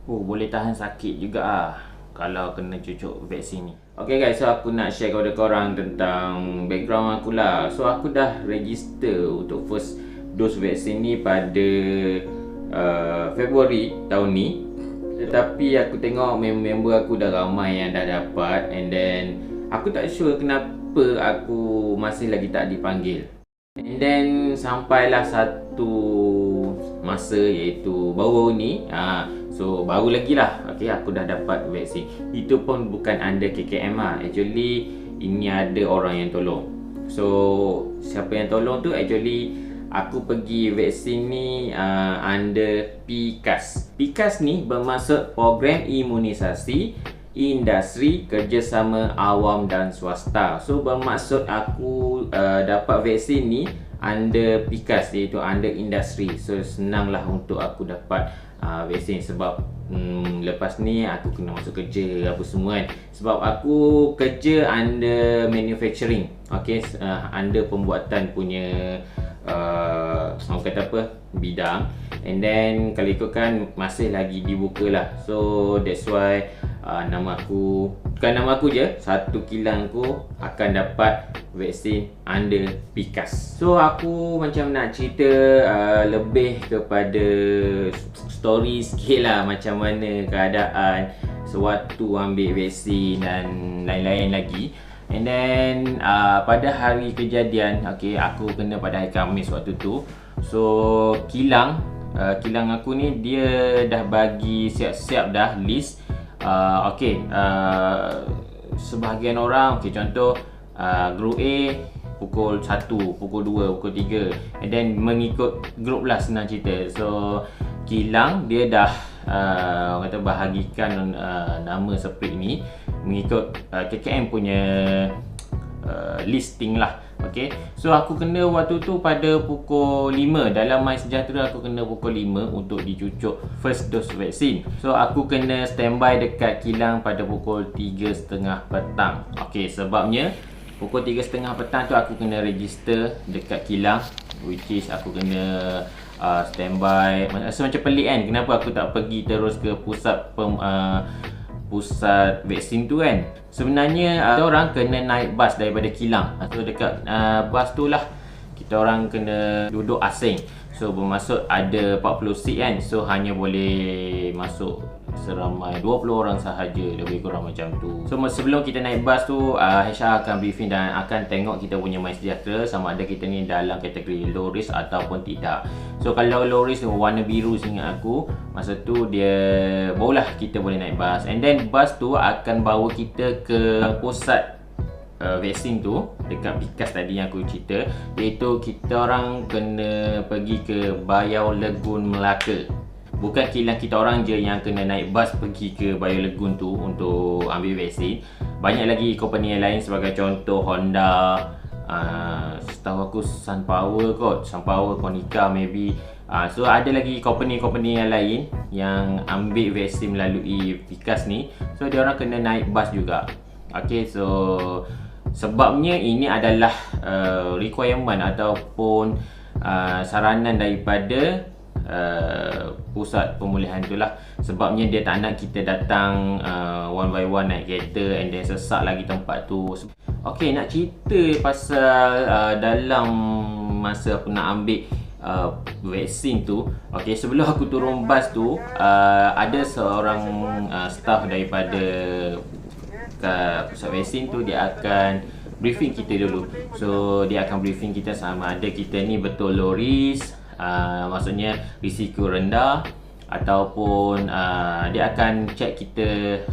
Boleh tahan sakit juga kalau kena cucuk vaksin ni. Okay guys, so aku nak share kepada korang tentang background aku lah. So aku dah register untuk first dose vaksin ni pada Februari tahun ni. Tetapi aku tengok member aku dah ramai yang dah dapat, and then aku tak sure kenapa aku masih lagi tak dipanggil. And then sampailah satu masa iaitu baru-baru ni, so baru lagi lah, okay, aku dah dapat vaksin. Itu pun bukan under KKM lah. Actually ini ada orang yang tolong. So siapa yang tolong tu, actually aku pergi vaksin ni under PKAS. PKAS ni bermaksud Program Imunisasi Industri Kerjasama Awam dan Swasta. So bermaksud aku dapat vaksin ni under PKAS, iaitu under industri. So senanglah untuk aku dapat vaksin sebab lepas ni aku kena masuk kerja apa semua kan. Sebab aku kerja under manufacturing, okay, under pembuatan punya orang kata apa, bidang. And then kalau ikutkan masih lagi dibuka lah. So that's why nama aku, bukan nama aku je, satu kilang aku akan dapat vaksin under PKAS. So aku macam nak cerita lebih kepada story sikit lah, macam mana keadaan sewaktu ambil vaksin dan lain-lain lagi. And then pada hari kejadian, okay, aku kena pada hari Khamis waktu tu. So kilang aku ni dia dah bagi siap-siap dah list. Okay, sebahagian orang, okay, contoh group A pukul 1, pukul 2, pukul 3, and then mengikut group lah, senang cerita. So kilang dia dah orang kata bahagikan nama split ni mengikut KKM punya listing lah. Okay, so aku kena waktu tu pada pukul 5. Dalam MySejahtera aku kena pukul 5 untuk dicucuk first dose vaksin. So aku kena standby dekat kilang pada pukul 3.30 petang. Okay, sebabnya pukul 3.30 petang tu aku kena register dekat kilang, which is aku kena standby. Rasa macam pelik kan, kenapa aku tak pergi terus ke pusat pusat vaksin tu kan. Sebenarnya kita orang kena naik bas daripada kilang. So dekat bas tu lah kita orang kena duduk asing. So bermaksud ada 40 seat kan. So hanya boleh masuk seramai 20 orang sahaja, lebih kurang macam tu. So sebelum kita naik bas tu, HR akan briefing dan akan tengok kita punya MySejahtera sama ada kita ni dalam kategori low risk ataupun tidak. So kalau low risk warna biru seingat aku, masa tu dia barulah kita boleh naik bas. And then bas tu akan bawa kita ke pusat vaksin tu dekat PKAS tadi yang aku cerita, iaitu kita orang kena pergi ke Bayau Legun Melaka. Bukan kilang kita orang je yang kena naik bas pergi ke Bayau Legun tu untuk ambil vaksin. Banyak lagi company yang lain, sebagai contoh Honda, setahu aku Sunpower kot, Sunpower, Konica maybe. So ada lagi company-company yang lain yang ambil vaksin melalui PKAS ni. So dia orang kena naik bas juga. Okay, so sebabnya ini adalah requirement ataupun saranan daripada pusat pemulihan tu lah. Sebabnya dia tak nak kita datang one by one naik kereta and then sesak lagi tempat tu. Okay, nak cerita pasal dalam masa aku nak ambil vaksin tu. Okay, sebelum aku turun bas tu, ada seorang staff daripada pusat vaksin tu, dia akan briefing kita dulu. So dia akan briefing kita sama ada kita ni betul low risk, maksudnya risiko rendah, ataupun dia akan check kita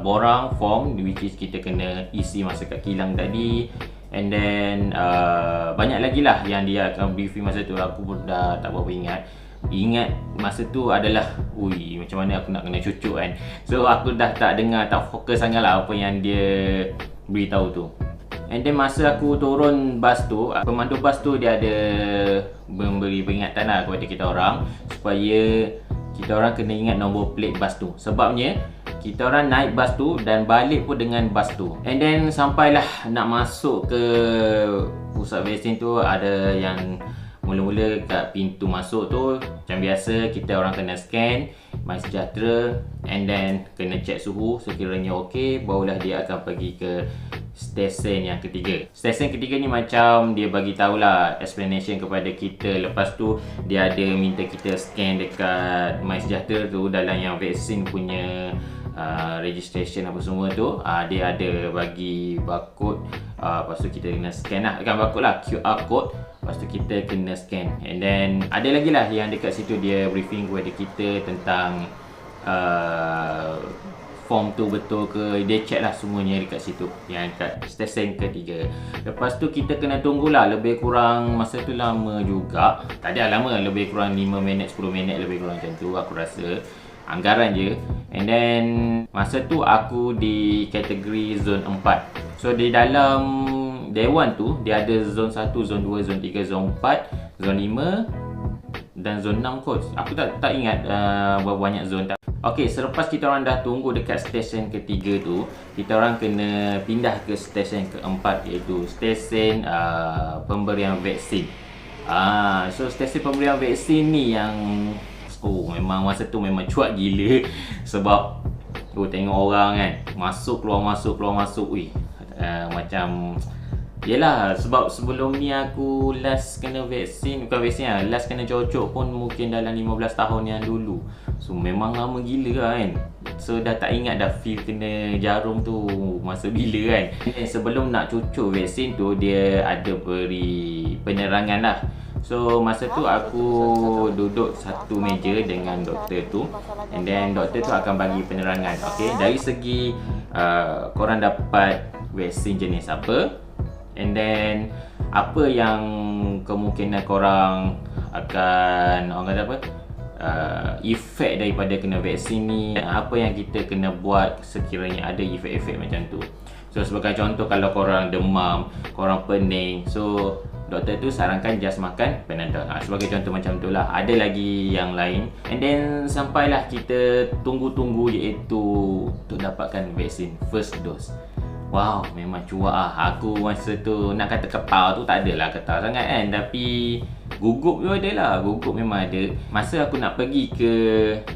borang form which is kita kena isi masa kat kilang tadi. And then banyak lagi lah yang dia akan briefing masa tu. Aku pun dah tak berapa ingat masa tu adalah macam mana aku nak kena cucuk kan. So aku dah tak dengar, tak fokus sangat lah apa yang dia beritahu tu. And then masa aku turun bas tu, pemandu bas tu dia ada memberi peringatan lah kepada kita orang supaya kita orang kena ingat nombor plate bas tu. Sebabnya kita orang naik bas tu dan balik pun dengan bas tu. And then sampailah nak masuk ke pusat vaksin tu, ada yang mula-mula kat pintu masuk tu macam biasa kita orang kena scan MySejahtera, and then kena check suhu. Sekiranya okey, barulah dia akan pergi ke stesen yang ketiga. Stesen ketiga ni macam dia bagi tahulah explanation kepada kita. Lepas tu dia ada minta kita scan dekat MySejahtera tu, dalam yang vaksin punya registration apa semua tu, dia ada bagi barcode. Lepas tu kita kena scan lah, bukan barcode lah, QR code. Lepas tu kita kena scan. And then ada lagi lah yang dekat situ dia briefing kepada kita tentang form tu betul ke. Dia check lah semuanya dekat situ, yang kat stesen ketiga. Lepas tu kita kena tunggulah lebih kurang, masa tu lama juga. Tak ada lama, lebih kurang 5 minit 10 minit lebih kurang macam tu aku rasa. Anggaran je. And then masa tu aku di kategori zon 4. So di dalam Dewan tu dia ada zon 1, zon 2, zon 3, zon 4, zon 5 dan zon 6 kot. Aku tak ingat berapa banyak zon. Okey, selepas kita orang dah tunggu dekat stesen ketiga tu, kita orang kena pindah ke stesen keempat, iaitu stesen pemberian vaksin. So stesen pemberian vaksin ni yang memang masa tu memang cuak gila. Sebab tengok orang kan masuk keluar masuk. Macam yelah, sebab sebelum ni aku last kena vaksin, bukan vaksin lah, last kena cocok pun mungkin dalam 15 tahun yang dulu. So memang lama gila kan. So dah tak ingat dah feel kena jarum tu masa bila kan. Sebelum nak cocok vaksin tu, dia ada beri penerangan lah. So masa tu aku duduk satu meja dengan doktor tu, and then doktor tu akan bagi penerangan. Okay, dari segi korang dapat vaksin jenis apa, and then apa yang kemungkinan korang akan, orang kata apa, efek daripada kena vaksin ni, apa yang kita kena buat sekiranya ada efek-efek macam tu. So sebagai contoh, kalau korang demam, korang pening, so doktor tu sarankan just makan Panadol. Sebagai contoh macam tu lah. Ada lagi yang lain. And then sampailah kita tunggu-tunggu, iaitu untuk dapatkan vaksin first dose. Wow, memang cuak lah. Aku masa tu nak kata kepal tu tak adalah ketal sangat kan, tapi gugup tu ada lah. Gugup memang ada. Masa aku nak pergi ke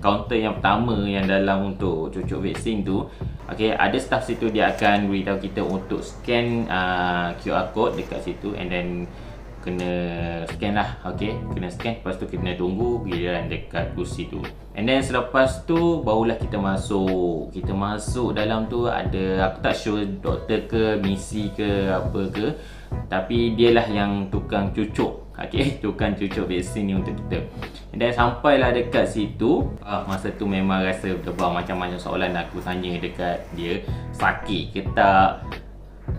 kaunter yang pertama yang dalam untuk cocok vaksin tu, okay, ada staff situ, dia akan beritahu kita untuk scan QR code dekat situ, and then kena scan lah. Okay, kena scan. Lepas tu kena tunggu giliran dekat kursi tu. And then selepas tu barulah kita masuk. Kita masuk dalam tu ada, aku tak sure doktor ke, misi ke, apa ke, tapi dialah yang tukang cucuk. Okay, tukang cucuk vaksin ni untuk kita. And then sampailah dekat situ, masa tu memang rasa terbang macam-macam soalan aku tanya dekat dia. Sakit ke tak,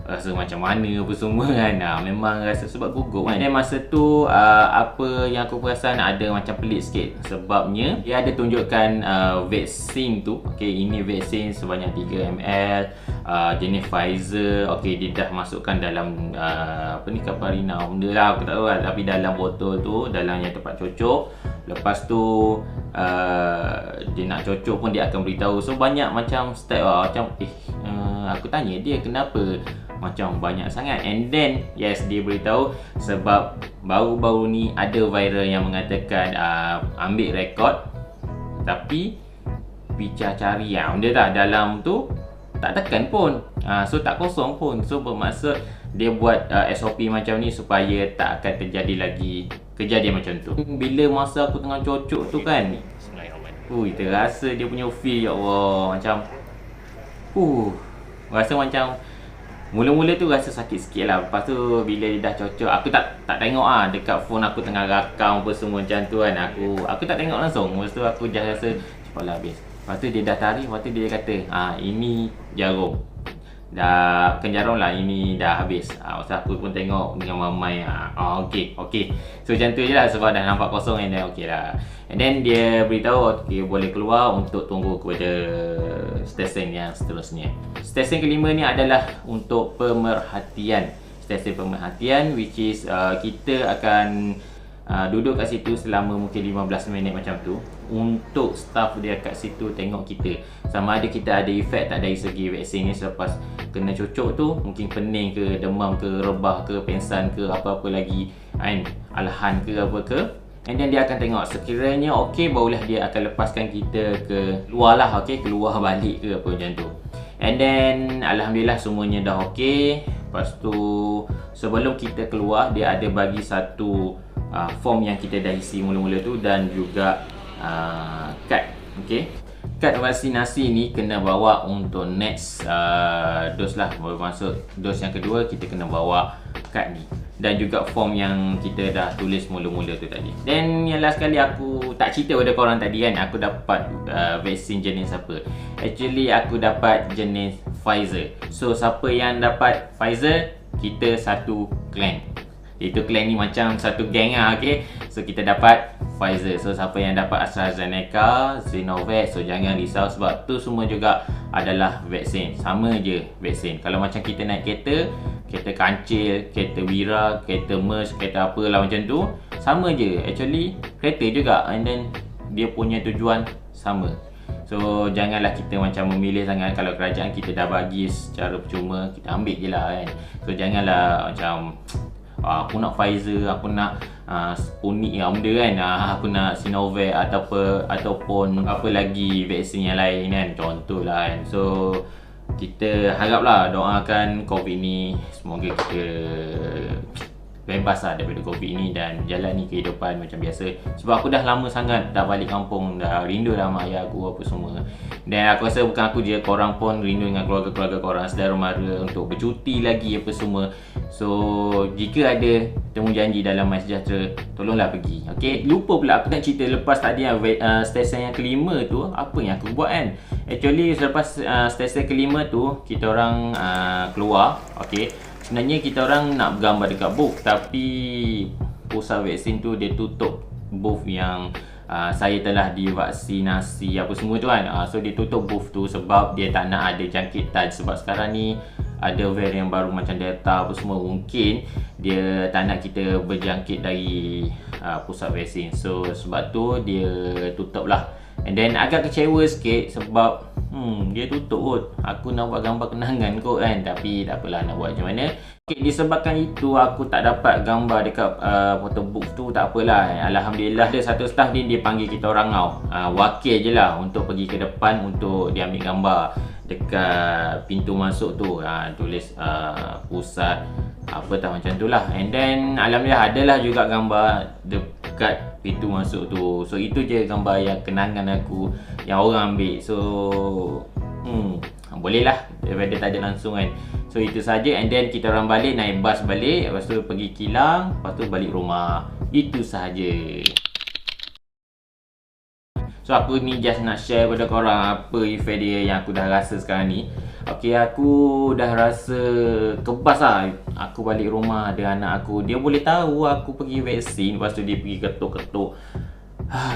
rasa macam mana apa semua kan. Memang rasa sebab gugup kan. Dan masa tu apa yang aku perasan ada macam pelik sikit. Sebabnya dia ada tunjukkan vaksin tu. Okay, ini vaksin sebanyak 3 ml, jenis Pfizer. Okay, dia dah masukkan dalam apa ni, Kaparina benda lah, aku tak tahu lah. Tapi dalam botol tu, dalam yang tempat cocok. Lepas tu dia nak cocok pun dia akan beritahu. So banyak macam step lah. Macam aku tanya dia kenapa macam banyak sangat. And then yes, dia beritahu sebab baru-baru ni ada viral yang mengatakan ambil rekod tapi Picha cari benda tak dalam tu tak tekan pun. So tak kosong pun. So bermaksud dia buat SOP macam ni supaya tak akan terjadi lagi kejadian macam tu. Bila masa aku tengah cocok tu kan, terasa dia punya feel, ya Allah, macam rasa macam mula-mula tu rasa sakit sikit lah. Lepas tu bila dia dah cocok, aku tak tengok dekat phone aku tengah rakam apa semua macam tu kan. Aku tak tengok langsung. Lepas tu aku dah rasa cepatlah habis. Lepas tu dia dah tarik, lepas tu dia kata ini jarum. Dah bukan jarum lah, ini dah habis. Lepas tu aku pun tengok dengan mamai. Okay. So macam tu je lah, sebab dah nampak kosong, and then okay lah. And then dia beritahu okay, boleh keluar untuk tunggu kepada stesen yang seterusnya. Stesen kelima ni adalah untuk pemerhatian. Stesen pemerhatian, which is kita akan duduk kat situ selama mungkin 15 minit macam tu, untuk staff dia kat situ tengok kita sama ada kita ada efek tak dari segi vaksin ni. Selepas kena cocok tu, mungkin pening ke, demam ke, rebah ke, pengsan ke, apa-apa lagi kan, alahan ke apa ke. And then dia akan tengok sekiranya okey, barulah dia akan lepaskan kita ke luar lah, okey, keluar balik ke apa macam tu. And then alhamdulillah semuanya dah okey. Lepas tu sebelum kita keluar, dia ada bagi satu form yang kita dah isi mula-mula tu, dan juga kad. Okey, kad vaksinasi ni kena bawa untuk next dos lah. Baru masuk dos yang kedua, kita kena bawa kad ni, dan juga form yang kita dah tulis mula-mula tu tadi. Dan yang last kali aku tak cerita pada korang tadi kan, aku dapat vaksin jenis apa. Actually aku dapat jenis Pfizer. So siapa yang dapat Pfizer, kita satu clan. Itu clan ni macam satu geng lah, okay. So kita dapat Pfizer. So siapa yang dapat AstraZeneca, Sinovac, so jangan risau, sebab tu semua juga adalah vaksin. Sama je vaksin. Kalau macam kita naik kereta, kereta kancil, kereta Wira, kereta Merc, kereta apalah macam tu, sama je. Actually kereta juga, and then dia punya tujuan sama. So janganlah kita macam memilih sangat. Kalau kerajaan kita dah bagi secara percuma, kita ambil je lah kan. So janganlah macam aku nak Pfizer, aku nak Sputnik yang benda kan, aku nak Sinovac ataupun apa lagi vaksin yang lain kan, contohlah kan. So kita haraplah, doakan COVID ni semoga kita bebas lah daripada COVID ni dan jalani kehidupan macam biasa. Sebab aku dah lama sangat dah balik kampung, dah rindu dah mak ayah aku apa semua. Dan aku rasa bukan aku je, korang pun rindu dengan keluarga-keluarga korang, saudara mara, untuk bercuti lagi apa semua. So jika ada temu janji dalam My Sejahtera, tolonglah pergi. Okay, lupa pula aku nak cerita lepas tadi stesen yang kelima tu, apa yang aku buat kan. Actually selepas stesen kelima tu, kita orang keluar. Okay, sebenarnya kita orang nak bergambar dekat booth, tapi pusat vaksin tu dia tutup booth yang saya telah divaksinasi apa semua tu kan. So dia tutup booth tu sebab dia tak nak ada jangkitan. Sebab sekarang ni ada varian baru macam Delta apa semua, mungkin dia tak nak kita berjangkit dari pusat vaksin. So sebab tu dia tutup lah. And then agak kecewa sikit sebab dia tutup kot. Aku nak buat gambar kenangan kot kan, tapi tak apalah, nak buat macam mana. Okay, disebabkan itu aku tak dapat gambar dekat photobook tu, tak apalah. Alhamdulillah ada satu staff ni, dia panggil kita orang wakil je lah untuk pergi ke depan untuk dia ambil gambar dekat pintu masuk tu, tulis pusat apa tak macam tu lah. And then alhamdulillah adalah juga gambar dekat pintu masuk tu. So itu je gambar yang kenangan aku yang orang ambil. So boleh lah daripada tak ada langsung kan. So itu saja. And then kita orang balik, naik bas balik, lepas tu pergi kilang, lepas tu balik rumah. Itu sahaja. So aku ni just nak share pada korang apa efek dia yang aku dah rasa sekarang ni. Okay, aku dah rasa kebas lah. Aku balik rumah ada anak aku, dia boleh tahu aku pergi vaksin. Lepas tu dia pergi ketuk-ketuk.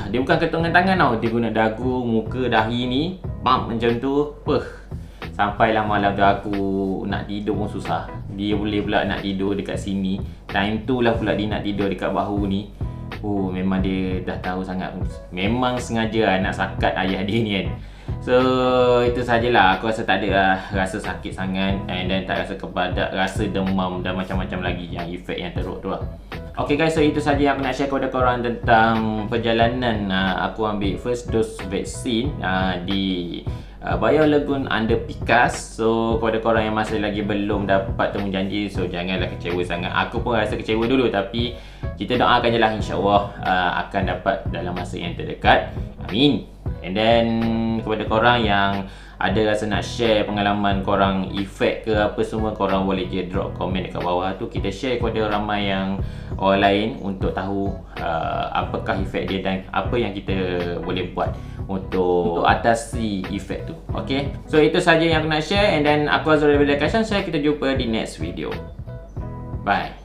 Dia bukan ketuk dengan tangan tau, dia guna dagu, muka, dahi ni, bam macam tu. Sampailah malam tu aku nak tidur pun susah. Dia boleh pula nak tidur dekat sini, time tu lah pula dia nak tidur dekat bahu ni. Memang dia dah tahu sangat. Memang sengaja nak sakat ayah dia ni kan. So itu sajalah. Aku rasa tak ada rasa sakit sangat, and then tak rasa kebadak, rasa demam dan macam-macam lagi yang efek yang teruk tu lah. Okay guys, so itu saja yang aku nak share kepada korang tentang perjalanan aku ambil first dose vaksin di Bayo Legon under Pikas. So kepada korang yang masih lagi belum dapat temu janji, so janganlah kecewa sangat. Aku pun rasa kecewa dulu, tapi kita doakan je lah, insyaAllah akan dapat dalam masa yang terdekat. Amin. And then kepada korang yang ada rasa nak share pengalaman korang, efek ke apa semua, korang boleh je drop komen dekat bawah tu. Kita share kepada ramai yang orang lain untuk tahu apakah efek dia dan apa yang kita boleh buat untuk atasi efek tu. Okay, so itu saja yang aku nak share. And then aku Azrul daripada Kashan. Kita jumpa di next video. Bye.